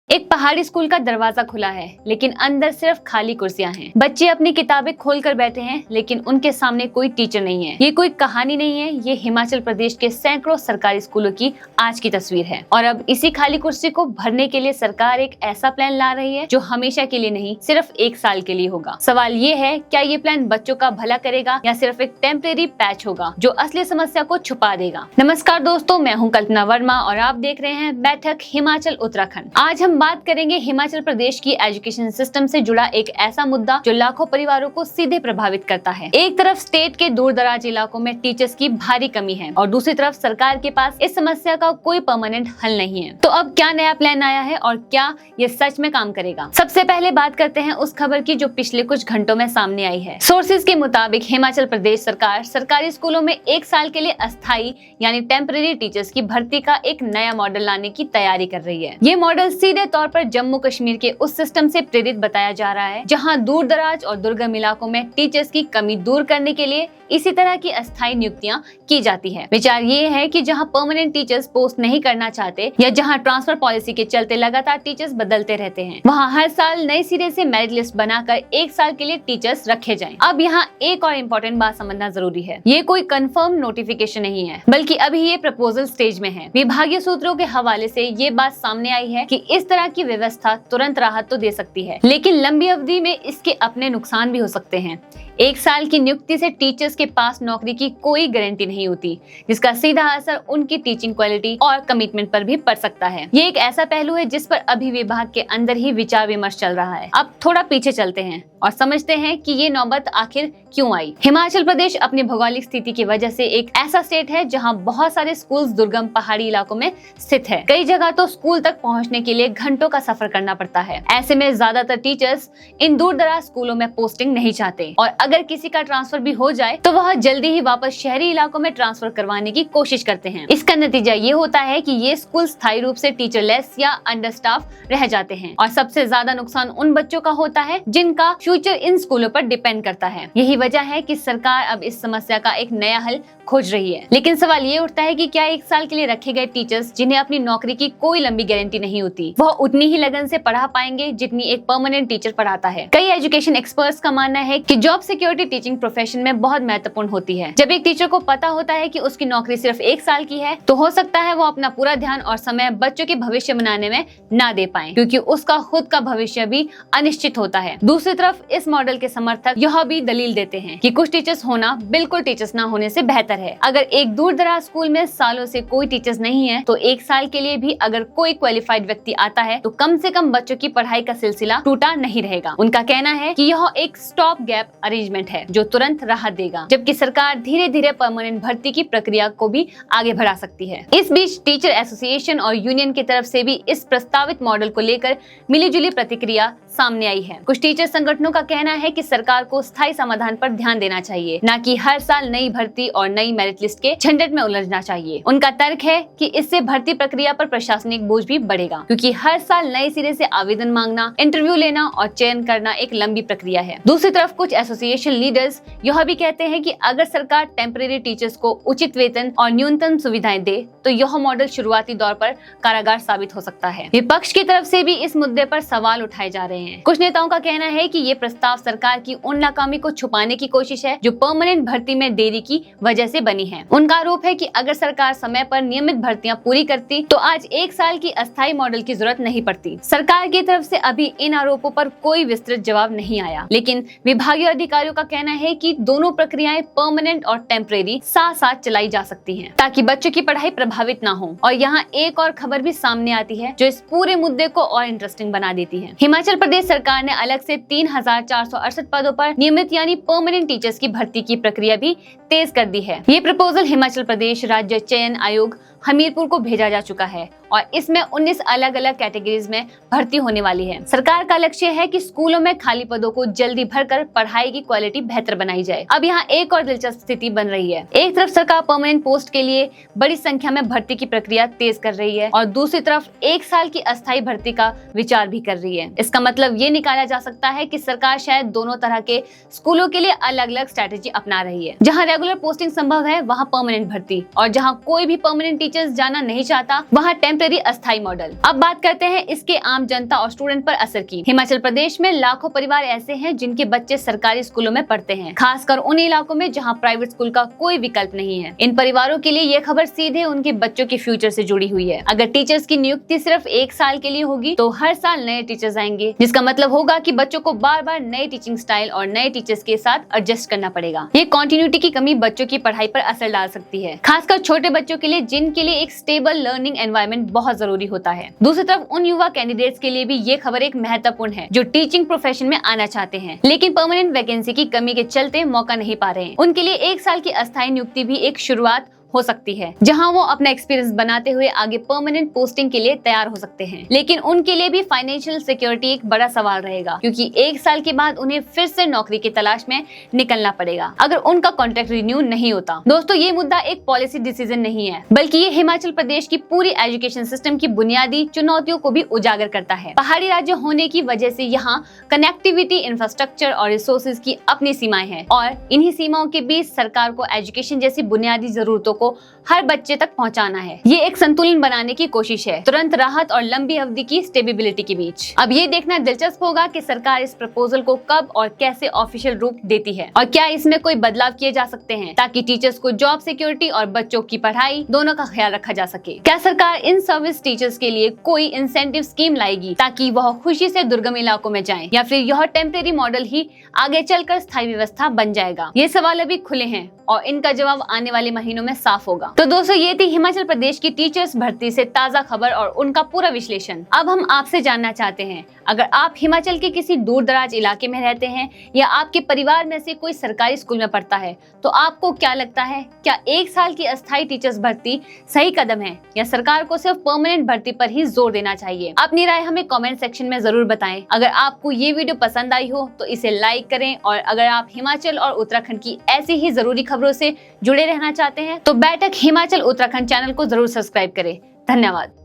एक पहाड़ी स्कूल का दरवाजा खुला है, लेकिन अंदर सिर्फ खाली कुर्सियां हैं। बच्चे अपनी किताबें खोलकर बैठे हैं, लेकिन उनके सामने कोई टीचर नहीं है। ये कोई कहानी नहीं है, ये हिमाचल प्रदेश के सैकड़ों सरकारी स्कूलों की आज की तस्वीर है। और अब इसी खाली कुर्सी को भरने के लिए सरकार एक ऐसा प्लान ला रही है जो हमेशा के लिए नहीं, सिर्फ 1 साल के लिए होगा। सवाल ये है, क्या ये प्लान बच्चों का भला करेगा या सिर्फ एक टेम्परेरी पैच होगा जो असली समस्या को छुपा देगा। नमस्कार दोस्तों, मैं हूँ कल्पना वर्मा और आप देख रहे हैं बैठक हिमाचल उत्तराखंड। आज हम बात करेंगे हिमाचल प्रदेश की एजुकेशन सिस्टम से जुड़ा एक ऐसा मुद्दा जो लाखों परिवारों को सीधे प्रभावित करता है। एक तरफ स्टेट के दूर दराज इलाकों में टीचर्स की भारी कमी है और दूसरी तरफ सरकार के पास इस समस्या का कोई परमानेंट हल नहीं है। तो अब क्या नया प्लान आया है और क्या ये सच में काम करेगा? सबसे पहले बात करते हैं उस खबर की जो पिछले कुछ घंटों में सामने आई है। सोर्सेज के मुताबिक हिमाचल प्रदेश सरकार सरकारी स्कूलों में 1 साल के लिए अस्थायी यानी टेम्परेरी टीचर्स की भर्ती का एक नया मॉडल लाने की तैयारी कर रही है। ये मॉडल सीधे तौर पर जम्मू कश्मीर के उस सिस्टम से प्रेरित बताया जा रहा है जहां दूर दराज और दुर्गम इलाकों में टीचर्स की कमी दूर करने के लिए इसी तरह की अस्थायी नियुक्तियां की जाती है। विचार ये है कि जहां परमानेंट टीचर्स पोस्ट नहीं करना चाहते या जहां ट्रांसफर पॉलिसी के चलते लगातार टीचर्स बदलते रहते हैं, वहां हर साल नए सिरे से मेरिट लिस्ट बनाकर 1 साल के लिए टीचर्स रखे जाएं। अब यहाँ एक और इम्पोर्टेंट बात समझना जरूरी है। ये कोई कंफर्म नोटिफिकेशन नहीं है, बल्कि अभी ये प्रपोजल स्टेज में है। विभागीय सूत्रों के हवाले से ये बात सामने आई है कि इस तरह की व्यवस्था तुरंत राहत तो दे सकती है, लेकिन लंबी अवधि में इसके अपने नुकसान भी हो सकते हैं। 1 साल की नियुक्ति से टीचर्स के पास नौकरी की कोई गारंटी नहीं होती, जिसका सीधा असर उनकी टीचिंग क्वालिटी और कमिटमेंट पर भी पड़ सकता है। ये एक ऐसा पहलू है जिस पर अभी विभाग के अंदर ही विचार विमर्श चल रहा है। अब थोड़ा पीछे चलते हैं और समझते हैं कि ये नौबत आखिर क्यों आई। हिमाचल प्रदेश अपनी भौगोलिक स्थिति की वजह से एक ऐसा स्टेट है जहां बहुत सारे स्कूल्स दुर्गम पहाड़ी इलाकों में स्थित है। कई जगह तो स्कूल तक पहुंचने के लिए घंटों का सफर करना पड़ता है। ऐसे में ज्यादातर टीचर्स इन दूर दराज स्कूलों में पोस्टिंग नहीं चाहते और अगर किसी का ट्रांसफर भी हो जाए तो वह जल्दी ही वापस शहरी इलाकों में ट्रांसफर करवाने की कोशिश करते हैं। इसका नतीजा ये होता है कि ये स्कूल स्थायी रूप से टीचरलेस या अंडर स्टाफ रह जाते हैं और सबसे ज्यादा नुकसान उन बच्चों का होता है जिनका फ्यूचर इन स्कूलों पर डिपेंड करता है। यही वजह है कि सरकार अब इस समस्या का एक नया हल खोज रही है। लेकिन सवाल ये उठता है कि क्या 1 साल के लिए रखे गए टीचर्स जिन्हें अपनी नौकरी की कोई लंबी गारंटी नहीं होती, वह उतनी ही लगन से पढ़ा पाएंगे जितनी एक परमानेंट टीचर पढ़ाता है। कई एजुकेशन एक्सपर्ट्स का मानना है कि जॉब सिक्योरिटी टीचिंग प्रोफेशन में बहुत महत्वपूर्ण होती है। जब एक टीचर को पता होता है कि उसकी नौकरी सिर्फ 1 साल की है, तो हो सकता है वो अपना पूरा ध्यान और समय बच्चों के भविष्य बनाने में ना दे पाए, क्योंकि उसका खुद का भविष्य भी अनिश्चित होता है। दूसरी तरफ इस मॉडल के समर्थक यह भी दलील देते हैं कि कुछ टीचर्स होना बिल्कुल टीचर्स ना होने से बेहतर है। अगर एक दूर दराज स्कूल में सालों से कोई टीचर्स नहीं है, तो 1 साल के लिए भी अगर कोई क्वालिफाइड व्यक्ति आता है तो कम से कम बच्चों की पढ़ाई का सिलसिला टूटा नहीं रहेगा। उनका कहना है कि यह एक स्टॉप गैप अरेंजमेंट है जो तुरंत राहत देगा, जबकि सरकार धीरे धीरे परमानेंट भर्ती की प्रक्रिया को भी आगे बढ़ा सकती है। इस बीच टीचर एसोसिएशन और यूनियन की तरफ से भी इस प्रस्तावित मॉडल को लेकर मिलीजुली प्रतिक्रिया सामने आई है। कुछ टीचर संगठनों का कहना है कि सरकार को स्थायी समाधान पर ध्यान देना चाहिए, न कि हर साल नई भर्ती और नई मेरिट लिस्ट के झंझट में उलझना चाहिए। उनका तर्क है कि इससे भर्ती प्रक्रिया पर प्रशासनिक बोझ भी बढ़ेगा, क्योंकि हर साल नए सिरे से आवेदन मांगना, इंटरव्यू लेना और चयन करना एक लंबी प्रक्रिया है। दूसरी तरफ कुछ एसोसिएशन लीडर्स यह भी कहते हैं कि अगर सरकार टेम्परेरी टीचर्स को उचित वेतन और न्यूनतम सुविधाएं दे तो यह मॉडल शुरुआती दौर पर कारगर साबित हो सकता है। विपक्ष की तरफ से भी इस मुद्दे पर सवाल उठाए जा रहे हैं। कुछ नेताओं का कहना है कि ये प्रस्ताव सरकार की उन नाकामी को छुपाने की कोशिश है जो परमानेंट भर्ती में देरी की वजह से बनी है। उनका आरोप है कि अगर सरकार समय पर नियमित भर्तियां पूरी करती तो आज 1 साल की अस्थायी मॉडल की जरूरत नहीं पड़ती। सरकार की तरफ से अभी इन आरोपों पर कोई विस्तृत जवाब नहीं आया, लेकिन विभागीय अधिकारियों का कहना है कि दोनों प्रक्रियाएं परमानेंट और टेम्परेरी साथ साथ चलाई जा सकती हैं, ताकि बच्चों की पढ़ाई प्रभावित ना हो। और यहाँ एक और खबर भी सामने आती है जो इस पूरे मुद्दे को और इंटरेस्टिंग बना देती है। हिमाचल प्रदेश सरकार ने अलग से 3468 पदों पर नियमित यानी परमानेंट टीचर्स की भर्ती की प्रक्रिया भी तेज कर दी है। ये प्रपोजल हिमाचल प्रदेश राज्य चयन आयोग हमीरपुर को भेजा जा चुका है और इसमें 19 अलग अलग कैटेगरीज में भर्ती होने वाली है। सरकार का लक्ष्य है कि स्कूलों में खाली पदों को जल्दी भरकर पढ़ाई की क्वालिटी बेहतर बनाई जाए। अब यहाँ एक और दिलचस्प स्थिति बन रही है। एक तरफ सरकार परमानेंट पोस्ट के लिए बड़ी संख्या में भर्ती की प्रक्रिया तेज कर रही है और दूसरी तरफ 1 साल की अस्थायी भर्ती का विचार भी कर रही है। इसका मतलब ये निकाला जा सकता है कि सरकार शायद दोनों तरह के स्कूलों के लिए अलग अलग स्ट्रैटेजी अपना रही है। जहाँ रेगुलर पोस्टिंग संभव है वहाँ परमानेंट भर्ती, और जहाँ कोई भी परमानेंट टीचर्स जाना नहीं चाहता, वहाँ टेम्परेरी अस्थायी मॉडल। अब बात करते हैं इसके आम जनता और स्टूडेंट पर असर की। हिमाचल प्रदेश में लाखों परिवार ऐसे हैं जिनके बच्चे सरकारी स्कूलों में पढ़ते हैं, खासकर उन इलाकों में जहाँ प्राइवेट स्कूल का कोई विकल्प नहीं है। इन परिवारों के लिए ये खबर सीधे उनके बच्चों के फ्यूचर से जुड़ी हुई है। अगर टीचर्स की नियुक्ति सिर्फ 1 साल के लिए होगी तो हर साल नए टीचर्स आएंगे, जिसका मतलब होगा कि बच्चों को बार बार नए टीचिंग स्टाइल और नए टीचर्स के साथ एडजस्ट करना पड़ेगा। ये कंटिन्यूटी की कमी बच्चों की पढ़ाई पर असर डाल सकती है, खासकर छोटे बच्चों के लिए जिनके लिए एक स्टेबल लर्निंग एनवायरनमेंट बहुत जरूरी होता है। दूसरी तरफ उन युवा कैंडिडेट्स के लिए भी ये खबर एक महत्वपूर्ण है जो टीचिंग प्रोफेशन में आना चाहते हैं लेकिन परमानेंट वैकेंसी की कमी के चलते मौका नहीं पा रहे हैं। उनके लिए 1 साल की अस्थायी नियुक्ति भी एक शुरुआत हो सकती है, जहां वो अपना एक्सपीरियंस बनाते हुए आगे परमानेंट पोस्टिंग के लिए तैयार हो सकते हैं। लेकिन उनके लिए भी फाइनेंशियल सिक्योरिटी एक बड़ा सवाल रहेगा, क्योंकि 1 साल के बाद उन्हें फिर से नौकरी की तलाश में निकलना पड़ेगा अगर उनका कॉन्ट्रैक्ट रिन्यू नहीं होता। दोस्तों, ये मुद्दा एक पॉलिसी डिसीजन नहीं है, बल्कि ये हिमाचल प्रदेश की पूरी एजुकेशन सिस्टम की बुनियादी चुनौतियों को भी उजागर करता है। पहाड़ी राज्य होने की वजह से यहाँ कनेक्टिविटी, इंफ्रास्ट्रक्चर और रिसोर्सेज की अपनी सीमाएं हैं और इन्हीं सीमाओं के बीच सरकार को एजुकेशन जैसी बुनियादी जरूरतों को हर बच्चे तक पहुंचाना है। ये एक संतुलन बनाने की कोशिश है, तुरंत राहत और लंबी अवधि की स्टेबिलिटी के बीच। अब ये देखना दिलचस्प होगा कि सरकार इस प्रपोजल को कब और कैसे ऑफिशियल रूप देती है और क्या इसमें कोई बदलाव किए जा सकते हैं ताकि टीचर्स को जॉब सिक्योरिटी और बच्चों की पढ़ाई दोनों का ख्याल रखा जा सके। क्या सरकार इन सर्विस टीचर्स के लिए कोई इंसेंटिव स्कीम लाएगी ताकि वह खुशी से दुर्गम इलाकों में जाएं, या फिर यह टेम्परेरी मॉडल ही आगे चलकर स्थायी व्यवस्था बन जाएगा? ये सवाल अभी खुले हैं और इनका जवाब आने वाले महीनों में साफ होगा। तो दोस्तों, ये थी हिमाचल प्रदेश की टीचर्स भर्ती से ताजा खबर और उनका पूरा विश्लेषण। अब हम आपसे जानना चाहते हैं, अगर आप हिमाचल के किसी दूर दराज इलाके में रहते हैं या आपके परिवार में से कोई सरकारी स्कूल में पढ़ता है, तो आपको क्या लगता है, क्या 1 साल की अस्थायी टीचर्स भर्ती सही कदम है या सरकार को सिर्फ परमानेंट भर्ती पर ही जोर देना चाहिए? अपनी राय हमें कमेंट सेक्शन में जरूर बताएं। अगर आपको ये वीडियो पसंद आई हो तो इसे लाइक करें और अगर आप हिमाचल और उत्तराखंड की ऐसी ही जरूरी खबरों से जुड़े रहना चाहते हैं तो बैठक हिमाचल उत्तराखंड चैनल को जरूर सब्सक्राइब करें। धन्यवाद।